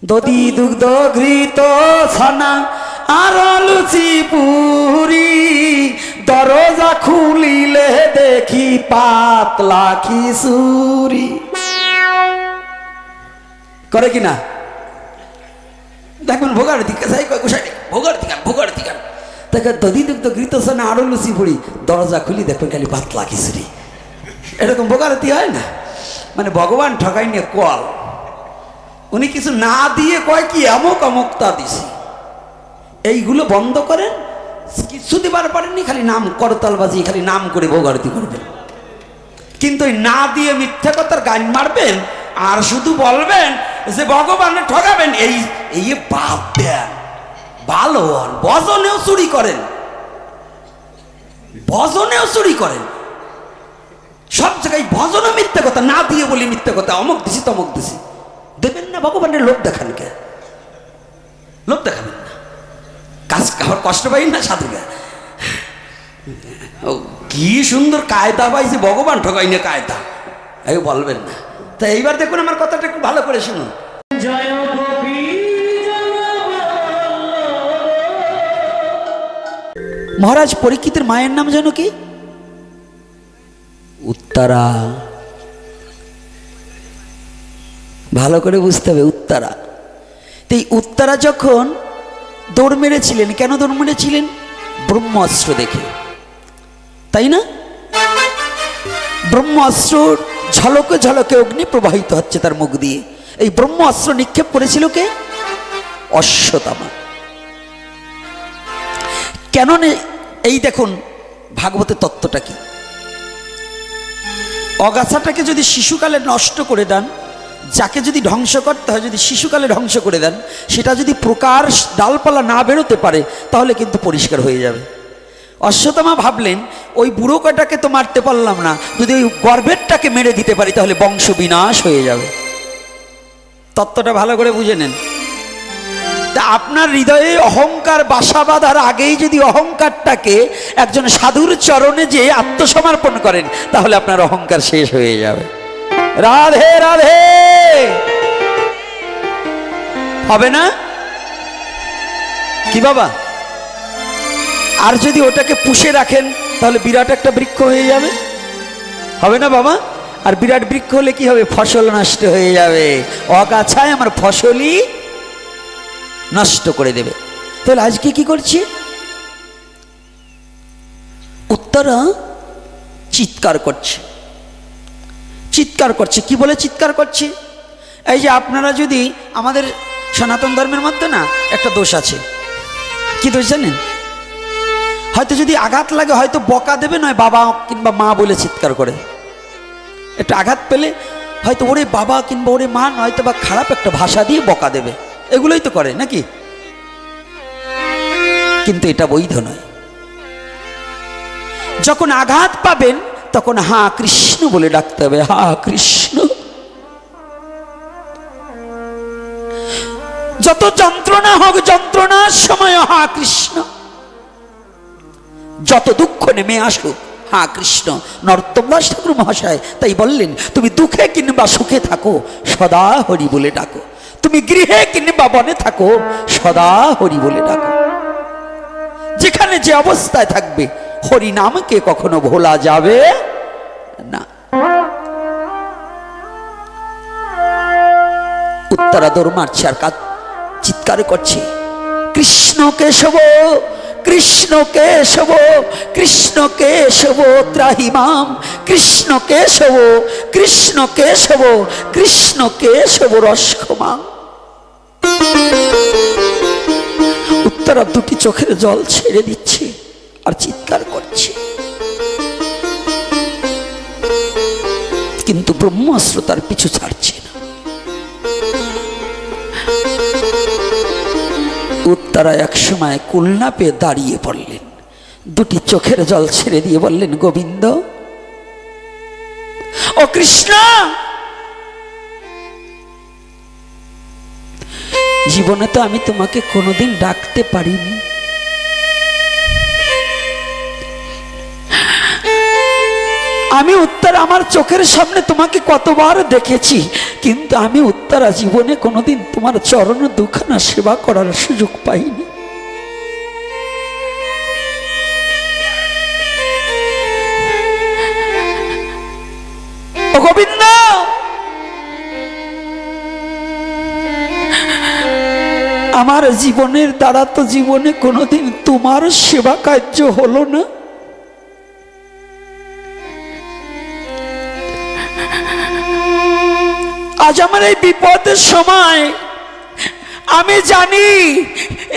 দধি দুগ্ধ ঘৃত ছানা আর লুচি পুরি, দরজা খুলিলে দেখি পাতলা খিচুড়ি। করে কিনা দেখবেন ভোগার দিকে যাই গোসাই ভোগার দিকান ভোগার দিকান দেখে দধি দুগ্ধ ঘৃত ছানা আরো লুচি পুরি, দরজা খুলি দেখবেন খালি পাতলা খিচুড়ি। এরকম ভোগারতি হয় না? মানে ভগবান ঠকাই নিয়ে কল, উনি কিছু না দিয়ে কয় কি অমুক অমুক তা দিছি। এইগুলো বন্ধ করেন, কিছু দিবার পারেননি, খালি নাম করতালবাজি, খালি নাম করে ভোগারতি করবেন। কিন্তু না দিয়ে মিথ্যা কথার গান মারবেন আর শুধু বলবেন যে ভগবানে ঠকাবেন, এই বাদ দেন। ভালো হন, ভজনেও চুরি করেন, ভজনেও চুরি করেন, সব জায়গায় ভজনও মিথ্যা কথা, না দিয়ে বলি মিথ্যা কথা, অমুক দিছি তমুক দিছি। দেবেন না ভগবানের লোভ দেখান কে? লোভ দেখাবেন না, কাজ খাওয়ার কষ্ট পাই না সাধুকা। কি সুন্দর কায়দা পাইছে, ভগবান ঠকাই না কায়দা, এই বলবেন না। তা এইবার দেখুন আমার কথাটা একটু ভালো করে শুনুন। মহারাজ পরীক্ষিতের মায়ের নাম জানো কি? উত্তরা। ভালো করে বুঝতে হবে, উত্তরা। এই উত্তরা যখন দৌড় মেরেছিলেন, কেন দৌড় মেরেছিলেন? ব্রহ্মাস্ত্র দেখে, তাই না? ব্রহ্মাস্ত্র ঝলকে ঝলকে অগ্নি প্রবাহিত হচ্ছে তার মুখ দিয়ে। এই ব্রহ্মাস্ত্র নিক্ষেপ করেছিল কে? অশ্বত্থামা। কেন? এই দেখুন ভাগবতের তত্ত্বটা কি। অগাছাটাকে যদি শিশুকালে নষ্ট করে দেন, যাকে যদি ধ্বংস করতে হয়, যদি শিশুকালে ধ্বংস করে দেন, সেটা যদি প্রকার ডালপালা না বেরোতে পারে তাহলে কিন্তু পরিষ্কার হয়ে যাবে। অশ্বত্থামা ভাবলেন ওই বুড়ো কটাকে তো মারতে পারলাম না, যদি ওই গর্ভেরটাকে মেরে দিতে পারি তাহলে বংশ বিনাশ হয়ে যাবে। তত্ত্বটা ভালো করে বুঝে নেন। তা আপনার হৃদয়ে অহংকার বাসা বাঁধার আগেই যদি অহংকারটাকে একজন সাধুর চরণে যে আত্মসমর্পণ করেন তাহলে আপনার অহংকার শেষ হয়ে যাবে। রাধে রাধে হবে না কি বাবা? আর যদি ওটাকে পুষে রাখেন তাহলে বিরাট একটা বৃক্ষ হয়ে যাবে, হবে না বাবা? আর বিরাট বৃক্ষ হলে কি হবে? ফসল নষ্ট হয়ে যাবে। অগাছায় আমার ফসলই নষ্ট করে দেবে। তাহলে আজকে কি করছি? উত্তরা চিৎকার করছে, চিৎকার করছে। কি বলে চিৎকার করছে? এই যে আপনারা যদি আমাদের সনাতন ধর্মের মধ্যে না একটা দোষ আছে, কি দোষ জানেন? হয়তো যদি আঘাত লাগে হয়তো বকা দেবে, নয় বাবা কিংবা মা বলে চিৎকার করে। একটু আঘাত পেলে হয়তো ওরে বাবা কিংবা ওরে মা, নয়তো বা খারাপ একটা ভাষা দিয়ে বকা দেবে, এগুলোই তো করে নাকি? কিন্তু এটা বৈধ নয়। যখন আঘাত পাবেন তখন হা কৃষ্ণ বলে ডাকতে হবে, হা কৃষ্ণ। যত যন্ত্রণা হোক যন্ত্রণার সময় হা কৃষ্ণ, যত দুঃখ নেমে আসুক হা কৃষ্ণ। নরোত্তম দাস ঠাকুর মহাশয় তাই বললেন, তুমি দুঃখে কিংবা সুখে থাকো সদা হরি বলে ডাকো, তুমি গৃহে কিংবা বনে থাকো সদা হরি বলে ডাকো। যেখানে যে অবস্থায় থাকবে হরি নামকে কখনো ভোলা যাবে না। উত্তরা দৌড় মারছে আর চিৎকার করছে, কৃষ্ণ কেশব কৃষ্ণ কেশব কৃষ্ণ কেশব ত্রাহি মাম, কৃষ্ণ কেশব কৃষ্ণ কেশব কৃষ্ণ কেশব রসক্ষমাম। উত্তরা দুটি চোখের জল ছেড়ে দিচ্ছে আর চিৎকার করছে। কিন্তু ব্রহ্মাস্ত্র তার পিছু ছাড়ছে না। উত্তরা এক সময় কুলনা পেয়ে দাঁড়িয়ে পড়লেন, দুটি চোখের জল ছেড়ে দিয়ে বললেন, গোবিন্দ ও কৃষ্ণ, জীবনে তো আমি তোমাকে কোনোদিন ডাকতে পারিনি, আমি উত্তরা আমার চোখের সামনে তোমাকে কতবার দেখেছি, কিন্তু আমি উত্তরা জীবনে কোনোদিন তোমার চরণ দুখানা সেবা করার সুযোগ পাইনি। গোবিন্দ, আমার জীবনের দ্বারা তো জীবনে কোনোদিন তোমার সেবা কার্য হলো না। আজ আমার এই বিপদের সময় আমি জানি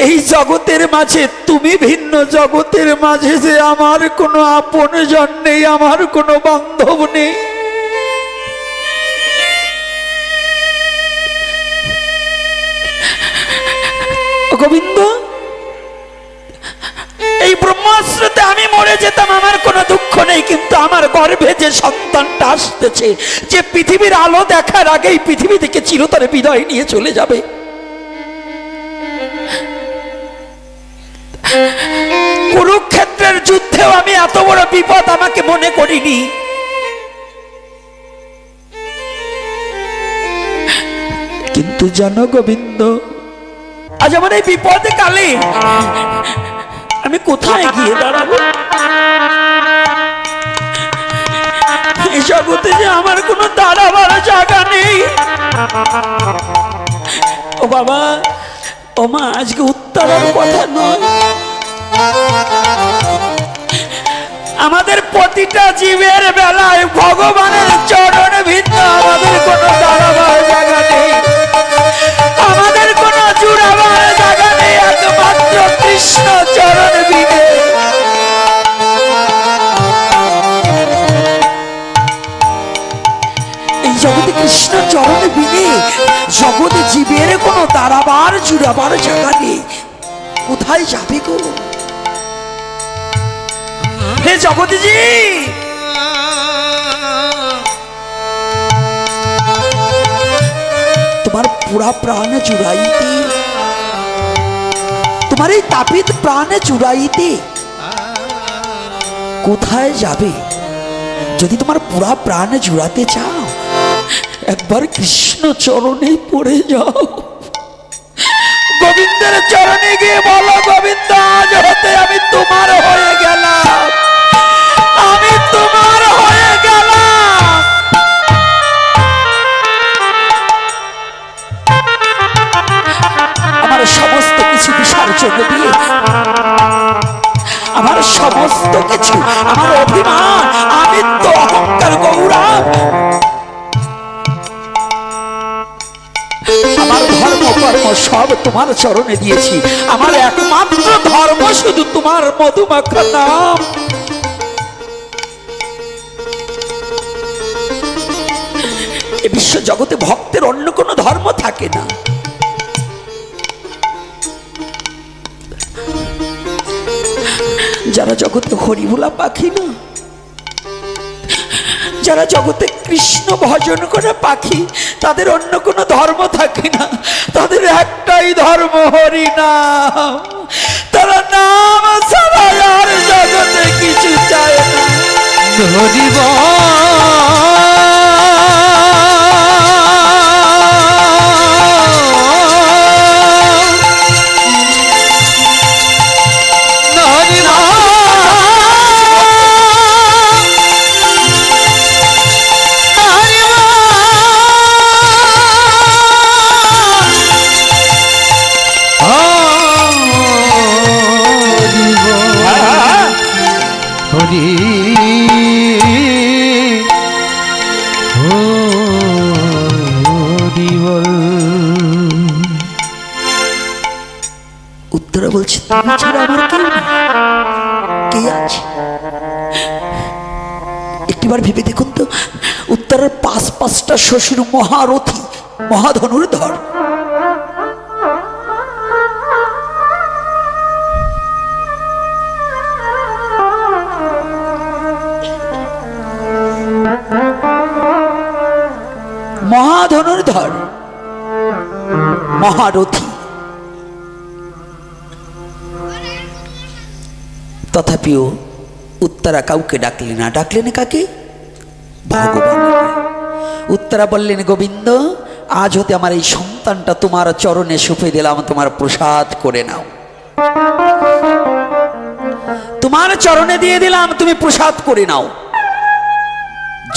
এই জগতের মাঝে তুমি ভিন্ন, জগতের মাঝে যে আমার কোনো আপনজন নেই, আমার কোনো বান্ধব নেই। গোবিন্দ, এই ব্রহ্মাস্ত্রতে আমি মরে যেতাম, আমার কোনো দুঃখ নেই, কিন্তু আমার গর্ভে যে সন্তানটা আসতেছে, যে পৃথিবীর আলো দেখার আগেই পৃথিবী থেকে চিরতরে বিদায় নিয়ে চলে যাবে, কুরুক্ষেত্রের যুদ্ধেও আমি এত বড় বিপদ আমাকে মনে করিনি। কিন্তু জানো গোবিন্দ, আজ আমার এই বিপদে কালে আমি কোথায় গিয়ে দাঁড়াবো? এই জগতে যে আমার কোনো দাঁড়াবার জায়গা নেই। ও বাবা, ও মা, আজকে উত্তরার কথা নয়, আমাদের প্রতিটা জীবের বেলায় ভগবানের চরণ ভিন্ন আমাদের কোনো দাঁড়াবার জায়গা নেই, আমাদের কোনো জুড়াবার জায়গা নেই, একমাত্র কৃষ্ণ চরণ বিনে। এই জগতে কৃষ্ণ চরণ বিনে জগতে জীবের কোনো দাঁড়াবার জুড়াবার জায়গা নেই। কোথায় যাবে গো হে জগৎজি? তোমার পুরা প্রাণ জুড়াইতে, তোমার এই তাপিত প্রাণ জুড়াইতে কোথায় যাবে? যদি তোমার পুরা প্রাণ জুড়াতে চাও, একবার কৃষ্ণ চরণে পড়ে যাও, গোবিন্দের চরণে গিয়ে বলো, গোবিন্দ আজ হতে আমি তোমার হয়ে গেলাম, আমি তোমার হয়ে গেলাম। আমার সমস্ত কিছু বিসর্জন দিয়ে, আমার সমস্ত কিছু, আমার অভিমান, আমি তো অহংকার, গৌরব, আমার ধর্ম কর্ম সব তোমার চরণে দিয়েছি। আমার একমাত্র ধর্ম শুধু তোমার মধুমাখা নাম। এ বিশ্ব জগতে ভক্তের অন্য কোনো ধর্ম থাকে না। যারা জগতে হরিভোলা পাখি না, যারা জগতে কৃষ্ণ ভজন করে পাখি, তাদের অন্য কোনো ধর্ম থাকে না, তাদের একটাই ধর্ম, হরি নাম। তারা নাম ছাড়া আর জগতে কিছু চায় না। হরিব উত্তরা বলছে, তুমি ছাড়া আমার কেউ নেই, কে আছে? একটিবার ভেবে দেখুন তো, উত্তরার পাঁচটা শ্বশুর মহারথী, মহাধনুর্ধর, মহাধনুর্ধর, মহারথী, তথাপিও উত্তরা কাউকে ডাকলে না। ডাকলেন কাকে? ভগবান। উত্তরা বললেন, গোবিন্দ, আজ হতে আমার এই সন্তানটা তোমার চরণে সুপে দিলাম, তোমার প্রসাদ করে নাও। তোমার চরণে দিয়ে দিলাম, তুমি প্রসাদ করে নাও।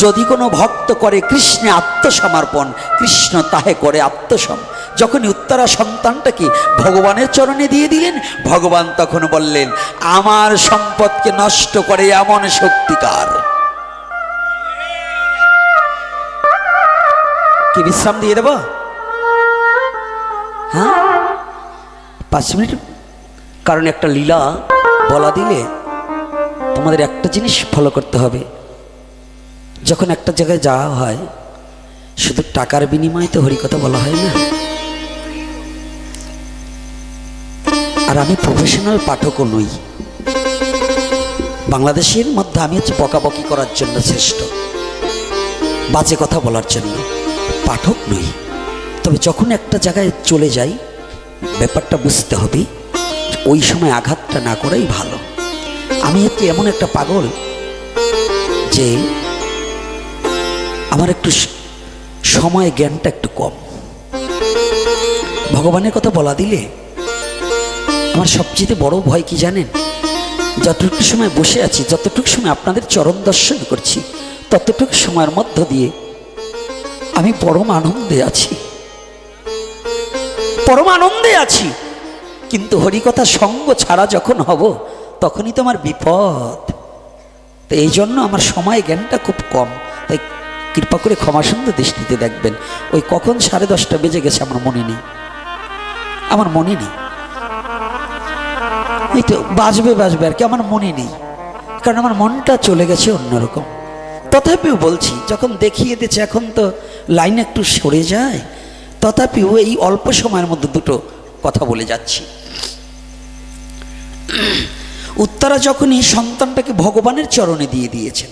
যদি কোনো ভক্ত করে কৃষ্ণে আত্মসমর্পণ, কৃষ্ণ তাহে করে আত্মসম। যখনই উত্তরা সন্তানটাকে ভগবানের চরণে দিয়ে দিলেন, ভগবান তখন বললেন, আমার সম্পদকে নষ্ট করে এমন শক্তিকার। কি বিশ্রাম দিয়ে দেব? হ্যাঁ, 5 মিনিট। কারণ একটা লীলা বলা দিলে তোমাদের একটা জিনিস ফলো করতে হবে। যখন একটা জায়গায় যাওয়া হয়, শুধু টাকার বিনিময়ে তো হরিকথা বলা হয় না। আর আমি প্রফেশনাল পাঠকও নই। বাংলাদেশের মধ্যে আমি হচ্ছে বকাবকি করার জন্য শ্রেষ্ঠ, বাজে কথা বলার জন্য পাঠক নই। তবে যখন একটা জায়গায় চলে যাই, ব্যাপারটা বুঝতে হবে, ওই সময় আঘাতটা না করাই ভালো। আমি হচ্ছে এমন একটা পাগল যে আমার একটু সময় জ্ঞানটা একটু কম। ভগবানের কথা বলা দিলে আমার সবচেয়ে বড় ভয় কি জানেন? যতটুকু সময় বসে আছি, যতটুকু সময় আপনাদের চরণ দর্শন করছি, ততটুকু সময়ের মধ্য দিয়ে আমি পরম আনন্দে আছি, পরম আনন্দে আছি। কিন্তু হরিকথা সঙ্গ ছাড়া যখন হব, তখনই তো আমার বিপদ। তো এই জন্য আমার সময় জ্ঞানটা খুব কম। তাই কৃপা করে ক্ষমা সুন্দর দৃষ্টিতে দেখবেন। ওই কখন 10:30 বেজে গেছে আমার মনে নেই, আমার মনে নেই। এই তো বাজবে আর কি, আমার মনে নেই, কারণ আমার মনটা চলে গেছে অন্যরকম। তথাপিও বলছি, যখন দেখিয়ে দিচ্ছে এখন তো লাইন একটু সরে যায়, তথাপিও এই অল্প সময়ের মধ্যে দুটো কথা বলে যাচ্ছি। উত্তরা যখনই সন্তানটাকে ভগবানের চরণে দিয়ে দিয়েছেন,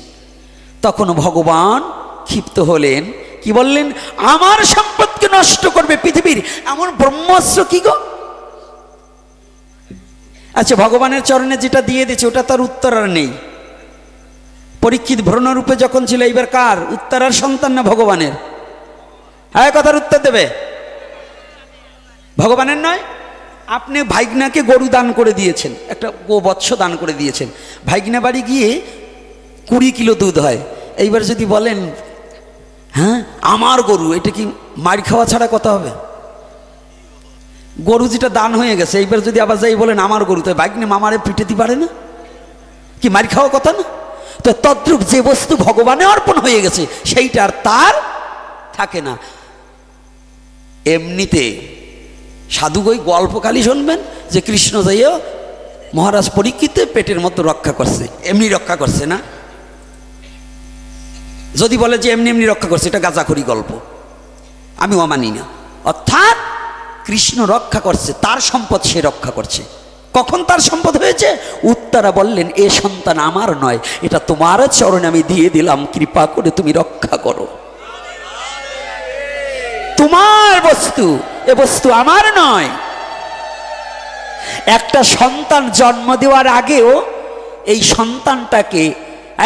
তখন ভগবান ক্ষিপ্ত হলেন। কি বললেন? আমার সম্পদকে নষ্ট করবে পৃথিবীর এমন ব্রহ্মাস্ত্র কি গো? আচ্ছা, ভগবানের চরণে যেটা দিয়ে দিয়েছে ওটা তার উত্তরার নেই। পরীক্ষিত ভ্রণরূপে যখন ছিল, এইবার কার? উত্তরার সন্তান না ভগবানের? হ্যাঁ, কথার উত্তর দেবে। ভগবানের নয়। আপনি ভাইগনাকে গরু দান করে দিয়েছেন, একটা গোবৎস দান করে দিয়েছেন। ভাইগনা বাড়ি গিয়ে 20 কিলো দুধ হয়। এইবার যদি বলেন হ্যাঁ আমার গরু, এটা কি মার খাওয়া ছাড়া কথা হবে? গরু যেটা দান হয়ে গেছে, এইবার যদি আবার যাই বলেন আমার গরু, তো ভাইগনা মামারে পিটাতে পারে না? কি মার খাওয়া কথা না? তো তদ্রূপ যে বস্তু ভগবানে অর্পণ হয়ে গেছে, সেইটা আর তার থাকে না। এমনিতে সাধু গই গল্প খালি শুনবেন যে কৃষ্ণ যাইও মহারাজ পরীক্ষিতে পেটের মধ্যে রক্ষা করছে, এমনি রক্ষা করছে না। যদি বলে যে এমনি এমনি রক্ষা করছে, এটা গাঁজাখড়ি গল্প, আমিও মানি না। অর্থাৎ কৃষ্ণ রক্ষা করছে, তার সম্পদ সে রক্ষা করছে। কখন তার সম্পদ হয়েছে? উত্তরা বললেন, এ সন্তান আমার নয়, এটা তোমার চরণে আমি দিয়ে দিলাম, কৃপা করে তুমি রক্ষা করো। তোমার বস্তু, এ বস্তু আমার নয়। একটা সন্তান জন্ম দেওয়ার আগেও এই সন্তানটাকে,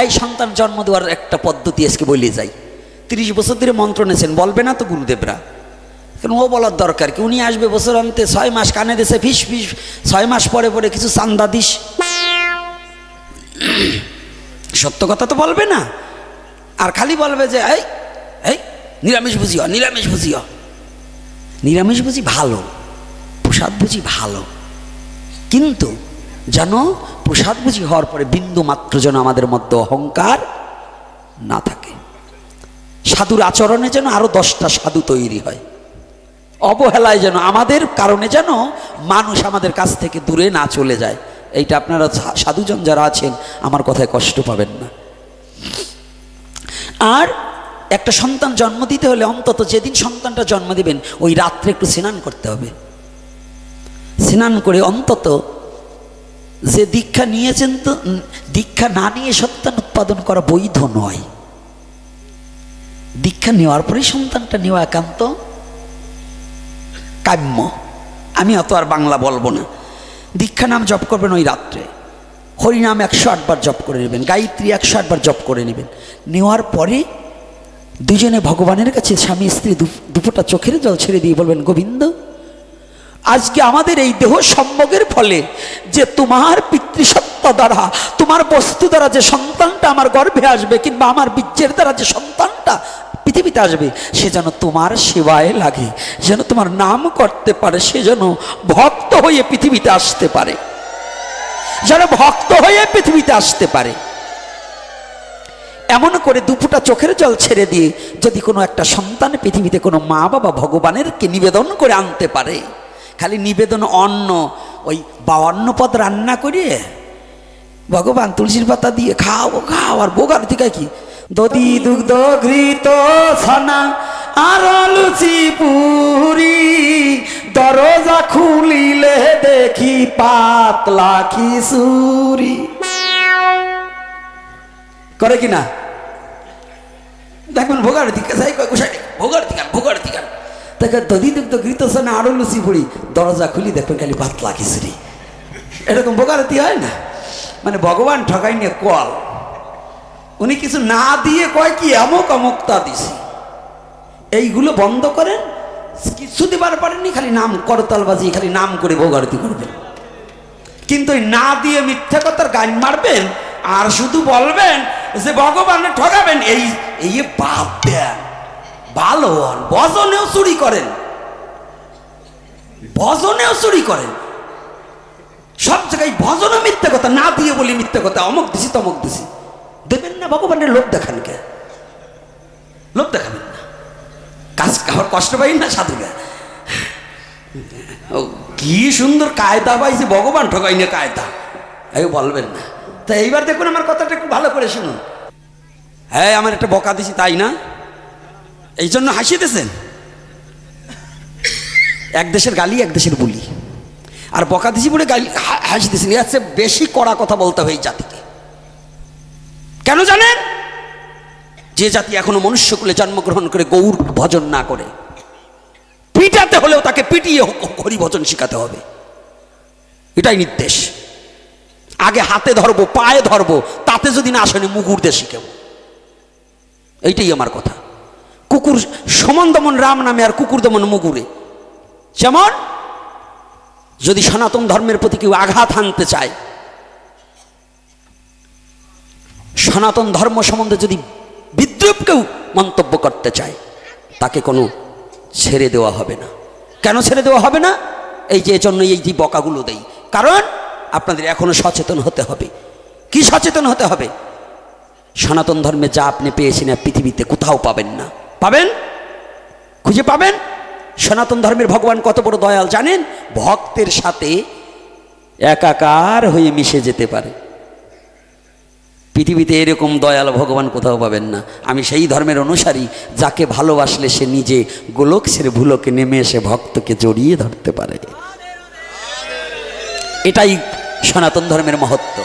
এই সন্তান জন্ম দেওয়ার একটা পদ্ধতি আজকে বলে যাই। 30 বছর ধরে মন্ত্র নিয়েছেন, বলবে না তো গুরুদেবরা, কারণ ও বলার দরকার কি? উনি আসবে বছর অন্তে 6 মাস কানে দেশে ফিস ফিস, 6 মাস পরে পরে কিছু চান্দা দিস, সত্য কথা তো বলবে না। আর খালি বলবে যে এই এই নিরামিষ বুঝিও, নিরামিষ বুঝিও। নিরামিষ বুঝি ভালো, প্রসাদ বুঝি ভালো, কিন্তু যেন প্রসাদ বুঝি হওয়ার পরে বিন্দু মাত্র যেন আমাদের মধ্যে অহংকার না থাকে। সাধুর আচরণে যেন আরো 10টা সাধু তৈরি হয়। অবহেলায় যেন আমাদের কারণে যেন মানুষ আমাদের কাছ থেকে দূরে না চলে যায়। এইটা আপনারা সাধুজন যারা আছেন আমার কথায় কষ্ট পাবেন না। আর একটা সন্তান জন্ম দিতে হলে অন্তত যেদিন সন্তানটা জন্ম দিবেন ওই রাত্রে একটু স্নান করতে হবে। স্নান করে অন্তত যে দীক্ষা নিয়েছেন, তো দীক্ষা না নিয়ে সন্তান উৎপাদন করা বৈধ নয়। দীক্ষা নেওয়ার পরেই সন্তানটা নেওয়া একান্ত কাম্য। আমি অত আর বাংলা বলবো না। দীক্ষা নাম জপ করবেন ওই রাত্রে, হরিনাম 108 বার জপ করে নেবেন, গায়ত্রী 108 বার জপ করে নেবেন। নেওয়ার পরে দুজনে ভগবানের কাছে স্বামী স্ত্রী দুফোঁটা চোখের জল ছেড়ে দিয়ে বলবেন, গোবিন্দ, আজকে আমাদের এই দেহ সম্ভোগের ফলে যে তোমার পিতৃসত্তা দ্বারা, তোমার বস্তু দ্বারা যে সন্তানটা আমার গর্ভে আসবে, কিংবা আমার বীর্যের দ্বারা যে সন্তানটা পৃথিবীতে আসবে, সে যেন তোমার সেবায় লাগে, যেন তোমার নাম করতে পারে, সে যেন ভক্ত হয়ে পৃথিবীতে আসতে পারে, যেন ভক্ত হয়ে পৃথিবীতে আসতে পারে। এমন করে দুফোঁটা চোখের জল ছেড়ে দিয়ে যদি কোনো একটা সন্তান পৃথিবীতে কোনো মা বাবা ভগবানেরকে নিবেদন করে আনতে পারে, খালি নিবেদন অন্ন, ওই 52 পদ রান্না করে ভগবান তুলসীর পাতা দিয়ে খাও খাও, আর ভোগ আরতি কি দধি দুগ্ধ ঘৃত ছানা আর লুচি পুরি, দরজা খুলিলে দেখি পাতলা খিচুড়ি, করে কিনা দেখবেন ভোগারতি ভোগারতি গান ভোগারতি গান, দেখে দধি দুগ্ধ ঘৃত ছানা আরো লুচি পুরি, দরজা খুলি দেখবেন খালি পাতলা খিচুড়ি। এরকম ভোগারতি হয় না? মানে ভগবান ঠকাই নিয়ে কল, উনি কিছু না দিয়ে কয় কি অমুক অমুক তা দিছি। এইগুলো বন্ধ করেন, কিছু দিবার পারেননি, খালি নাম করতাল বাজি, খালি নাম করে ভোগারতি করবেন। কিন্তু না দিয়ে মিথ্যা কথার গান মারবেন আর শুধু বলবেন যে ভগবানের ঠকাবেন, এই বাদ দেন। ভালো হন, ভজনেও চুরি করেন, ভজনেও চুরি করেন, সব জায়গায় ভজনও মিথ্যা কথা, না দিয়ে বলি মিথ্যা কথা, অমুক দিছি তমুক দিছি। দেবেন না, ভগবানের লোভ দেখান কে? লোভ দেখাবেন না, কাজ খাওয়ার কষ্ট পাই না সাধুরা। কি সুন্দর কায়দা পাইছে, ভগবান ঠকাই না কায়দা, এই বলবেন না। তা এইবার দেখুন আমার কথাটা একটু ভালো করে শুনুন। হ্যাঁ, আমার একটা বকা দিছি তাই না, এই জন্য হাসিতেছেন? এক দেশের গালি এক দেশের বুলি, আর বকা দিছি বলে গালি হাসিতেছেন। এর চেয়ে বেশি কড়া কথা বলতে হবে এই জাতিকে। কেন জানেন? যে জাতি এখনো মনুষ্যকুলে জন্মগ্রহণ করে গৌর ভজন না করে, পিটাতে হলেও তাকে পিটিয়ে হরি ভজন শিখাতে হবে, এটাই নির্দেশ। আগে হাতে ধরবো, পায়ে ধরবো, তাতে যদি না আসেনি মুগুর দিয়ে শিখাবো, এইটাই আমার কথা। কুকুর সমান দমন রাম নামে, আর কুকুর দমন মুগুরে। যেমন যদি সনাতন ধর্মের প্রতি কেউ আঘাত হানতে চায়, সনাতন ধর্ম সম্বন্ধে যদি বিদ্রুপ কেউ মন্তব্য করতে চায়, তাকে কোনো ছেড়ে দেওয়া হবে না। কেন ছেড়ে দেওয়া হবে না? এই যে জন্য এই যে বকাগুলো দেই, কারণ আপনাদের এখনো সচেতন হতে হবে। কি সচেতন হতে হবে? সনাতন ধর্মে যা আপনি পেয়েছেন পৃথিবীতে কোথাও পাবেন না। পাবেন? খুঁজে পাবেন? সনাতন ধর্মের ভগবান কত বড় দয়াল জানেন? ভক্তের সাথে একাকার হয়ে মিশে যেতে পারে। পৃথিবীতে এরকম দয়াল ভগবান কোথাও পাবেন না। আমি সেই ধর্মের অনুসারী, যাকে ভালোবাসলে সে নিজে গোলক ছেড়ে ভুলোকে নেমে এসে ভক্তকে জড়িয়ে ধরতে পারে। এটাই সনাতন ধর্মের মহত্ব।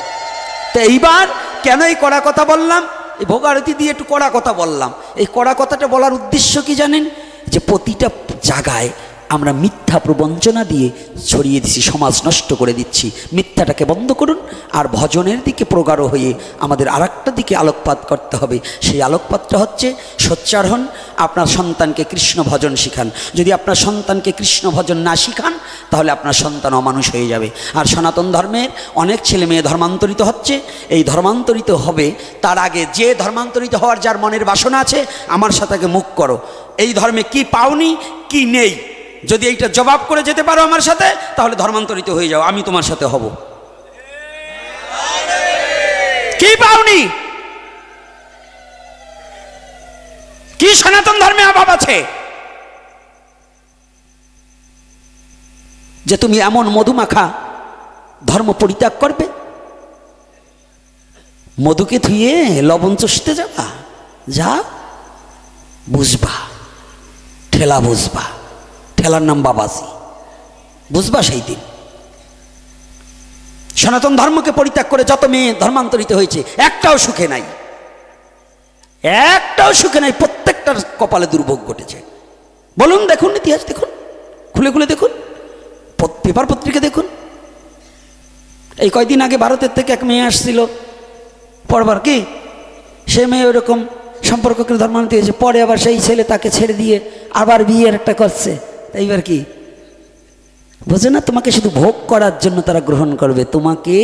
তো এইবার কেন এই কড়া কথা বললাম? এই ভোগারতি দিয়ে একটু কড়া কথা বললাম। এই কড়া কথাটা বলার উদ্দেশ্য কি জানেন? যে প্রতিটা জায়গায় আমরা মিথ্যা প্রবঞ্চনা দিয়ে ছড়িয়ে দিচ্ছি, সমাজ নষ্ট করে দিচ্ছি। মিথ্যাটাকে বন্ধ করুন, আর ভজনের দিকে প্রগাঢ় হয়ে আমাদের আরেকটা দিকে আলোকপাত করতে হবে। সেই আলোকপাতটা হচ্ছে সোচ্চার হন, আপনার সন্তানকে কৃষ্ণ ভজন শিখান। যদি আপনার সন্তানকে কৃষ্ণ ভজন না শিখান, তাহলে আপনার সন্তান অমানুষ হয়ে যাবে। আর সনাতন ধর্মের অনেক ছেলে মেয়ে ধর্মান্তরিত হচ্ছে। এই ধর্মান্তরিত হবে তার আগে যে ধর্মান্তরিত হওয়ার যার মনের বাসনা আছে, আমার সাথে মুখ করো, এই ধর্মে কি পাওনি কি নেই, যদি এইটা জবাব করে যেতে পারো আমার সাথে, তাহলে ধর্মান্তরিত হয়ে যাও, আমি তোমার সাথে হব। কি পাওনি, কি সনাতন ধর্মে অভাব আছে যে তুমি এমন মধুমাখা ধর্ম পরিত্যাগ করবে? মধুকে ধুয়ে লবণ চষতে যাবা? যা বুঝবা, ঠেলা বুঝবা, ঠেলার নাম বাবাজি, বুঝবা সেই দিন। সনাতন ধর্মকে পরিত্যাগ করে যত মেয়ে ধর্মান্তরিত হয়েছে, একটাও সুখে নাই, একটাও সুখে নাই, প্রত্যেকটার কপালে দুর্ভোগ ঘটেছে। বলুন, দেখুন ইতিহাস, দেখুন, খুলে খুলে দেখুন, পেপার পত্রিকা দেখুন, এই কয়দিন আগে ভারতের থেকে এক মেয়ে আসছিল পড়বার, কি সে মেয়ে ওরকম সম্পর্ককে ধর্মান্তরিত হয়েছে, পরে আবার সেই ছেলে তাকে ছেড়ে দিয়ে আবার বিয়ের একটা করছে। এইবার কি বোঝে না, তোমাকে শুধু ভোগ করার জন্য তারা গ্রহণ করবে, তোমাকে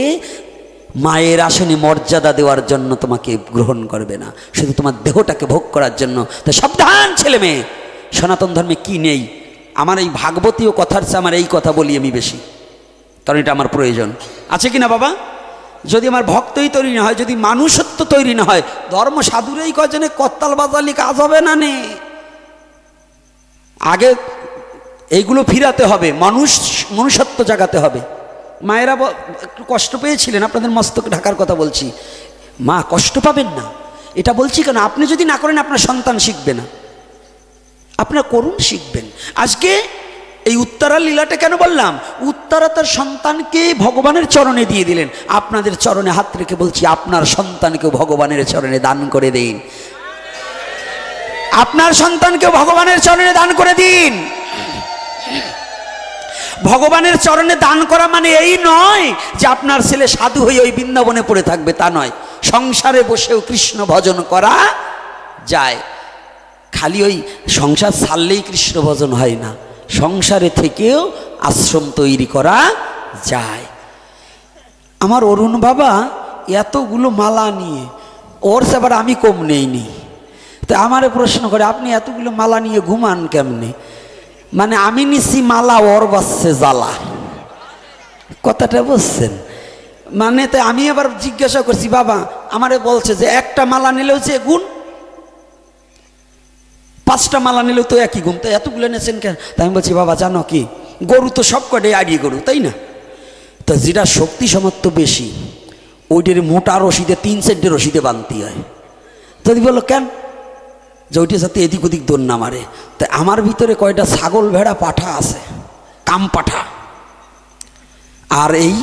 মায়ের আসনে মর্যাদা দেওয়ার জন্য তোমাকে গ্রহণ করবে না, শুধু তোমার দেহটাকে ভোগ করার জন্য। তো সাবধান ছেলে মেয়ে, সনাতন ধর্মে কি নেই। আমার এই ভাগবতীয় কথার চেয়ে আমার এই কথা বলি আমি বেশি, কারণ এটা আমার প্রয়োজন আছে কিনা বাবা। যদি আমার ভক্তই তৈরি না হয়, যদি মানুষত্ব তৈরি না হয়, ধর্ম সাধুরেই কজনে করতাল বাজালি কাজ হবে না নে। আগে এইগুলো ফিরাতে হবে, মনুষ্যত্ব জাগাতে হবে। মায়েরা একটু কষ্ট পেয়েছিলেন, আপনাদের মস্তক ঢাকার কথা বলছি, মা কষ্ট পাবেন না এটা বলছি কেন, আপনি যদি না করেন আপনার সন্তান শিখবে না, আপনার করুন শিখবেন। আজকে এই উত্তরার লীলাটা কেন বললাম, উত্তরা তার সন্তানকে ভগবানের চরণে দিয়ে দিলেন। আপনাদের চরণে হাত রেখে বলছি, আপনার সন্তানকেও ভগবানের চরণে দান করে দিন, আপনার সন্তানকেও ভগবানের চরণে দান করে দিন। ভগবানের চরণে দান করা মানে এই নয় যে আপনার ছেলে সাধু হয়ে ওই বৃন্দাবনে পড়ে থাকবে, তা নয়। সংসারে বসেও কৃষ্ণ ভজন করা যায়, খালি ওই সংসার ছাড়লেই কৃষ্ণ ভজন হয় না, সংসারে থেকেও আশ্রম তৈরি করা যায়। আমার অরুণ বাবা এতগুলো মালা নিয়ে, ওর সেবার আমি কম নেইনি, তো আমারে প্রশ্ন করে আপনি এতগুলো মালা নিয়ে ঘুমান কেমনে, মানে আমি নিছি মালা, ওর বাসছে জ্বালা, কথাটা বুঝছেন? মানে তাই আমি আবার জিজ্ঞাসা করছি, বাবা আমারে বলছে যে একটা মালা নিলেও যে গুণ, 5টা মালা নিলেও তো একই গুণ, তো এতগুলো নেছেন কেন? তাই আমি বলছি, বাবা জানো কি, গরু তো সব কটাই আড়িয়ে গরু, তাই না? তো যেটা শক্তি সামর্থ্য বেশি ওইটার মোটা রশিদে 3-4টে রশিদে বাঁধতে হয়। যদি বলো কেন, যে ওইটা যাতে এদিক ওদিক দোল না মারে। তাই আমার ভিতরে কয়টা ছাগল ভেড়া পাঠা আছে, কাম পাঠা, আর এই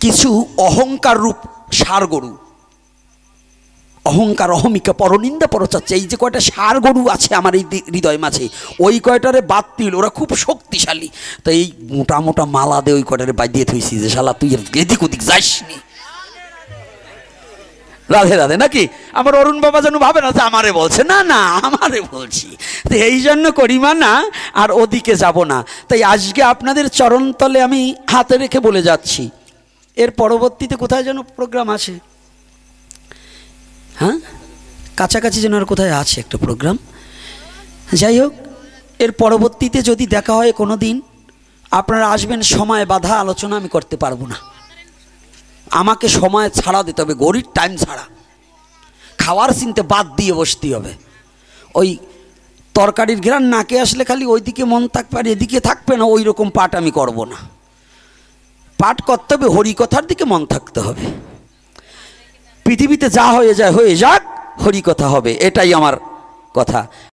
কিছু অহংকার রূপ ষাঁড় গরু, অহংকার অহমিকা পরনিন্দা পরচাচ্ছে, এই যে কয়টা ষাঁড় গরু আছে আমার এই হৃদয় মাঝে, ওই কয়টারে বাদ দিল, ওরা খুব শক্তিশালী। তো এই মোটা মোটা মালা দিয়ে ওই কয়টারে বাঁধিয়ে থইছি যে শালা তুই এদিক ওদিক যাসনি। রাধে রাধে নাকি? আমার অরুণ বাবা যেন ভাবে না যে আমারে বলছে, না না আমারে বলছি, তো এই জন্য করি মানা, আর ওদিকে যাব না। তাই আজকে আপনাদের চরণতলে আমি হাতে রেখে বলে যাচ্ছি, এর পরবর্তীতে কোথায় যেন প্রোগ্রাম আছে, হ্যাঁ কাছাকাছি যেন আর কোথায় আছে একটা প্রোগ্রাম। যাই হোক, এর পরবর্তীতে যদি দেখা হয় কোনো দিন, আপনারা আসবেন, সময় বাধা আলোচনা আমি করতে পারবো না, আমাকে সময় ছাড়া দিতে হবে, ঘড়ির টাইম ছাড়া, খাওয়ার চিনতে বাদ দিয়ে বসতে হবে। ওই তরকারির ঘেরান নাকে আসলে খালি ওইদিকে মন থাকবে আর এদিকে থাকবে না, ওই রকম পাঠ আমি করব না। পাঠ করতে হবে, হরিকথার দিকে মন থাকতে হবে। পৃথিবীতে যা হয়ে যায় হয়ে যাক, হরিকথা হবে, এটাই আমার কথা।